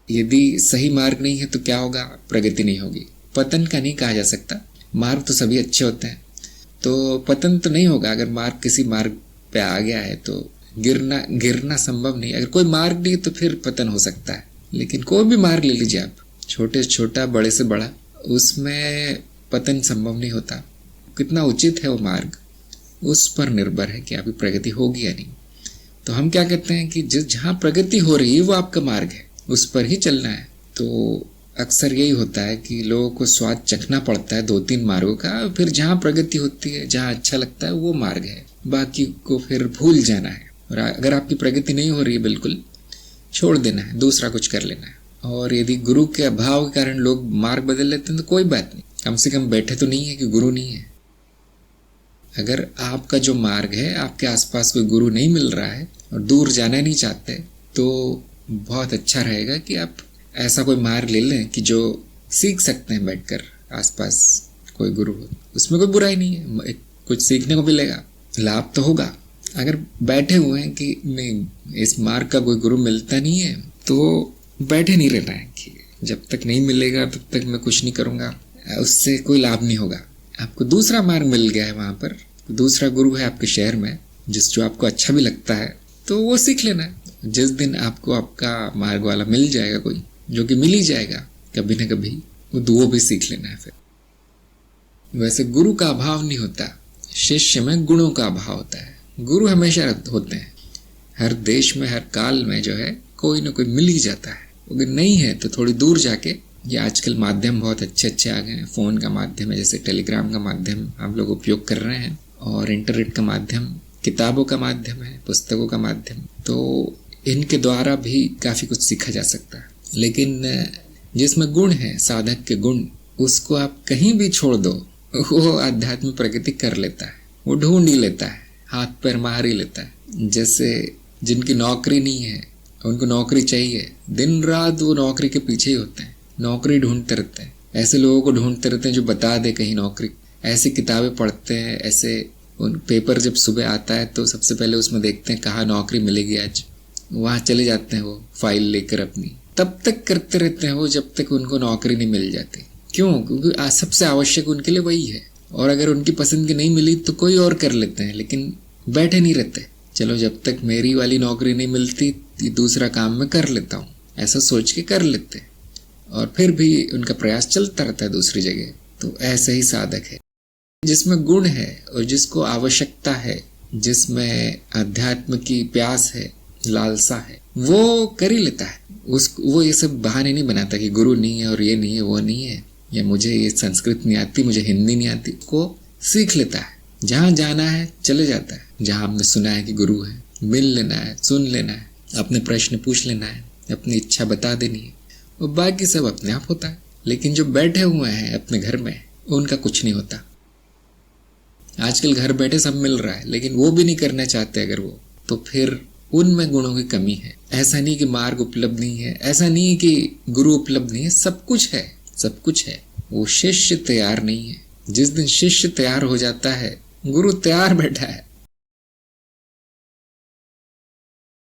यदि सही मार्ग नहीं है तो क्या होगा? प्रगति नहीं होगी। पतन का नहीं कहा जा सकता, मार्ग तो सभी अच्छे होते हैं, तो पतन तो नहीं होगा। अगर मार्ग किसी मार्ग पे आ गया है तो गिरना संभव नहीं। अगर कोई मार्ग नहीं तो फिर पतन हो सकता है, लेकिन कोई भी मार्ग ले लीजिए आप, छोटे से छोटा बड़े से बड़ा, उसमें पतन संभव नहीं होता। कितना उचित है वो मार्ग, उस पर निर्भर है कि आपकी प्रगति होगी या नहीं। तो हम क्या कहते हैं कि जहाँ प्रगति हो रही है वो आपका मार्ग है, उस पर ही चलना है। तो अक्सर यही होता है कि लोगों को स्वाद चखना पड़ता है 2-3 मार्गों का, फिर जहाँ प्रगति होती है, जहाँ अच्छा लगता है वो मार्ग है, बाकी को फिर भूल जाना है। और अगर आपकी प्रगति नहीं हो रही है, बिल्कुल छोड़ देना है, दूसरा कुछ कर लेना है। और यदि गुरु के अभाव के कारण लोग मार्ग बदल लेते हैं तो कोई बात नहीं, कम से कम बैठे तो नहीं है कि गुरु नहीं है। अगर आपका जो मार्ग है, आपके आसपास कोई गुरु नहीं मिल रहा है और दूर जाना नहीं चाहते, तो बहुत अच्छा रहेगा कि आप ऐसा कोई मार्ग ले लें कि जो सीख सकते हैं बैठकर, आसपास कोई गुरु हो, उसमें कोई बुराई नहीं है, कुछ सीखने को मिलेगा, लाभ तो होगा। अगर बैठे हुए हैं कि नहीं इस मार्ग का कोई गुरु मिलता नहीं है, तो बैठे नहीं रहना है कि जब तक नहीं मिलेगा तब तक मैं कुछ नहीं करूँगा, उससे कोई लाभ नहीं होगा। आपको दूसरा मार्ग मिल गया है, वहाँ पर दूसरा गुरु है आपके शहर में, जो आपको अच्छा भी लगता है, तो वो सीख लेना है। जिस दिन आपको आपका मार्ग वाला मिल जाएगा कोई, जो कि मिल ही जाएगा कभी ना कभी, वो भी सीख लेना है। फिर वैसे गुरु का अभाव नहीं होता, शिष्य में गुणों का अभाव होता है। गुरु हमेशा होते हैं, हर देश में, हर काल में जो है कोई ना कोई मिल ही जाता है। अगर नहीं है तो थोड़ी दूर जाके, ये आजकल माध्यम बहुत अच्छे आ गए हैं, फ़ोन का माध्यम है, जैसे टेलीग्राम का माध्यम हम लोग उपयोग कर रहे हैं, और इंटरनेट का माध्यम, किताबों का माध्यम है, पुस्तकों का माध्यम, तो इनके द्वारा भी काफ़ी कुछ सीखा जा सकता है। लेकिन जिसमें गुण है, साधक के गुण, उसको आप कहीं भी छोड़ दो, वो आध्यात्मिक प्रगति कर लेता है, वो ढूंढ ही लेता है, हाथ पैर मार ही लेता है। जैसे जिनकी नौकरी नहीं है, उनको नौकरी चाहिए, दिन रात वो नौकरी के पीछे ही होते हैं, नौकरी ढूंढते रहते हैं। ऐसे लोगों को ढूंढते रहते हैं जो बता दे कहीं नौकरी। ऐसी किताबें पढ़ते हैं, ऐसे उन पेपर जब सुबह आता है तो सबसे पहले उसमें देखते हैं कहाँ नौकरी मिलेगी आज, वहाँ चले जाते हैं वो फाइल लेकर अपनी, तब तक करते रहते हैं वो जब तक उनको नौकरी नहीं मिल जाती। क्यों? क्योंकि सबसे आवश्यक उनके लिए वही है, और अगर उनकी पसंद की नहीं मिली तो कोई और कर लेते हैं, लेकिन बैठे नहीं रहते। चलो जब तक मेरी वाली नौकरी नहीं मिलती दूसरा काम मैं कर लेता हूँ, ऐसा सोच के कर लेते हैं, और फिर भी उनका प्रयास चलता रहता है दूसरी जगह। तो ऐसे ही साधक है, जिसमें गुण है और जिसको आवश्यकता है, जिसमें अध्यात्म की प्यास है, लालसा है, वो कर ही लेता है। वो ये सब बहाने नहीं बनाता कि गुरु नहीं है और ये नहीं है वो नहीं है, या मुझे ये संस्कृत नहीं आती, मुझे हिंदी नहीं आती, को सीख लेता है। जहाँ जाना है चले जाता है, जहाँ हमने सुना है कि गुरु है, मिल लेना है, सुन लेना है, अपने प्रश्न पूछ लेना है, अपनी इच्छा बता देनी है, और बाकी सब अपने आप होता है। लेकिन जो बैठे हुए हैं अपने घर में, उनका कुछ नहीं होता। आजकल घर बैठे सब मिल रहा है, लेकिन वो भी नहीं करना चाहते अगर वो, तो फिर उनमें गुणों की कमी है। ऐसा नहीं कि मार्ग उपलब्ध नहीं है, ऐसा नहीं कि गुरु उपलब्ध नहीं है, सब कुछ है, सब कुछ है। वो शिष्य तैयार नहीं है। जिस दिन शिष्य तैयार हो जाता है, गुरु तैयार बैठा है,